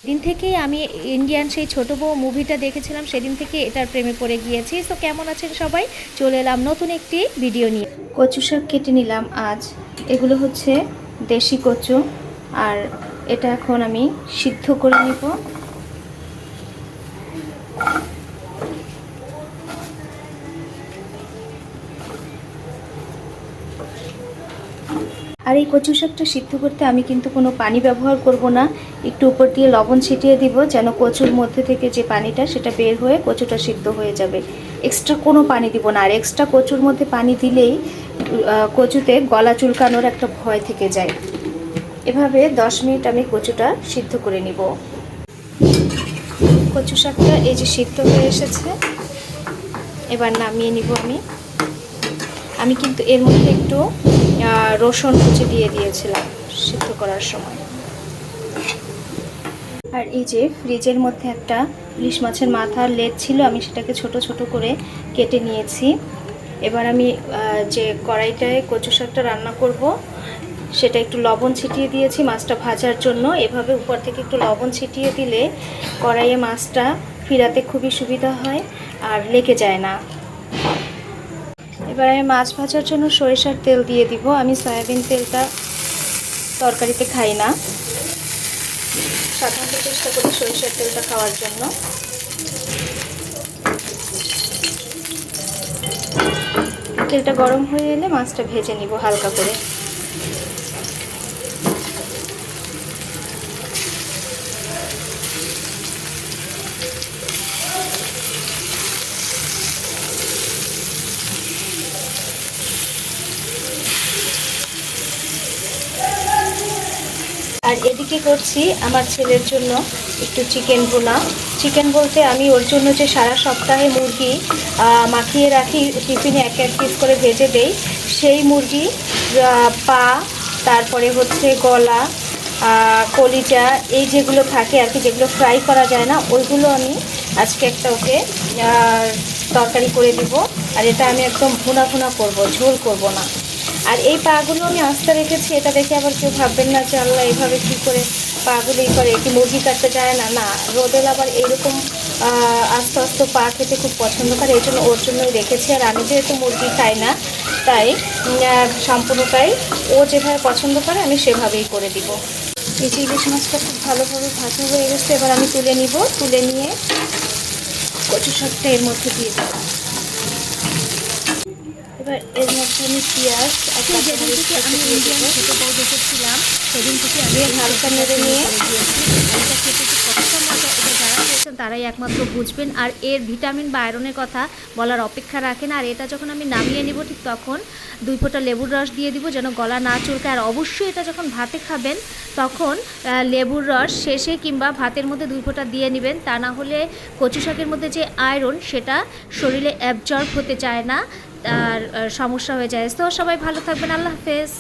দিন থেকেই আমি ইন্ডিয়ান সেই ছোটো বউ মুভিটা দেখেছিলাম, সেদিন থেকে এটার প্রেমে পড়ে গিয়েছি। তো কেমন আছেন সবাই, চলে এলাম নতুন একটি ভিডিও নিয়ে। কচু শাক কেটে নিলাম আজ। এগুলো হচ্ছে দেশি কচু, আর এটা এখন আমি সিদ্ধ করে নিব। আর এই কচু শাকটা সিদ্ধ করতে আমি কিন্তু কোনো পানি ব্যবহার করব না, একটু উপর দিয়ে লবণ ছিটিয়ে দিব, যেন কচুর মধ্যে থেকে যে পানিটা সেটা বের হয়ে কচুটা সিদ্ধ হয়ে যাবে। এক্সট্রা কোনো পানি দিব না। আর এক্সট্রা কচুর মধ্যে পানি দিলেই কচুতে গলা চুলকানোর একটা ভয় থেকে যায়। এভাবে 10 মিনিট আমি কচুটা সিদ্ধ করে নিব। কচু শাকটা এই যে সিদ্ধ হয়ে এসেছে, এবার নামিয়ে নিব আমি কিন্তু এর মধ্যে একটু রসুন কুচি দিয়ে দিয়েছিলাম সিদ্ধ করার সময়। আর এই যে ফ্রিজের মধ্যে একটা ইলিশ মাছের মাথার লেজ ছিল, আমি সেটাকে ছোট ছোট করে কেটে নিয়েছি। এবার আমি যে কড়াইটায় কচু শাকটা রান্না করব সেটা একটু লবণ ছিটিয়ে দিয়েছি মাছটা ভাজার জন্য। এভাবে উপর থেকে একটু লবণ ছিটিয়ে দিলে কড়াইয়ে মাছটা ফিরাতে খুবই সুবিধা হয় আর লেগে যায় না। এবার আমি মাছ ভাজার জন্য সরিষার তেল দিয়ে দিব। আমি সয়াবিন তেলটা তরকারিতে খাই না, সাধারণত চেষ্টা করি সরিষার তেলটা খাওয়ার জন্য। তেলটা গরম হয়ে এলে মাছটা ভেজে নিব হালকা করে। আর এদিকে করছি আমার ছেলের জন্য একটু চিকেন ভুনা। চিকেন বলতে আমি ওর জন্য যে সারা সপ্তাহে মুরগি মাখিয়ে রাখি, টিফিনে এক এক পিস করে ভেজে দেই, সেই মুরগি পা, তারপরে হচ্ছে গলা, কলিজা, এই যেগুলো থাকে আর কি, যেগুলো ফ্রাই করা যায় না, ওইগুলো আমি আজকে একটা ওকে তরকারি করে দিব। আর এটা আমি একদম ভুনা ভুনা করব, ঝোল করব না। আর এই পাগুলো আমি আস্তে রেখেছি, এটা দেখে আবার কেউ ভাববেন না যে আল্লাহ এইভাবে কী করে পাগুলো করে, কি মুরগি কাটতে যায় না। না, রোদেল আবার এইরকম আস্তে আস্তে পা খেতে খুব পছন্দ করে, এই জন্য ওর জন্যই রেখেছি। আর আমি যেহেতু মুরগি খাই না, তাই সম্পূর্ণটাই ও যেভাবে পছন্দ করে আমি সেভাবেই করে দিব। এই যে ইলিশ মাছটা খুব ভালোভাবে ভাজা হয়ে গেছে, এবার আমি তুলে নিব। তুলে নিয়ে কচু শাকটা এর মধ্যে দিয়ে দেব। এবার এর মধ্যে আমি পেঁয়াজ আর যেদিন থেকে আমি ইন্ডিয়ান ছোটো বউ দেখেছিলাম সেদিন থেকে আমি হালকা নেড়ে নিয়ে এটা খেতে কতটা মজা, এটা যারা খেয়েছেন তারাই একমাত্র বুঝবেন। আর এর ভিটামিন বা আয়রনের কথা বলার অপেক্ষা রাখে না। আর এটা যখন আমি নামিয়ে নিব ঠিক তখন 2 ফোঁটা লেবুর রস দিয়ে দিব যেন গলা না চুলকায়। আর অবশ্যই এটা যখন ভাতে খাবেন তখন লেবুর রস শেষে কিংবা ভাতের মধ্যে 2 ফোঁটা দিয়ে নেবেন, তা না হলে কচু শাকের মধ্যে যে আয়রন সেটা শরীরে অ্যাবজর্ব হতে চায় না আর সমস্যা হয়ে যায়। তো সবাই ভালো থাকবেন, আল্লাহ হাফেজ।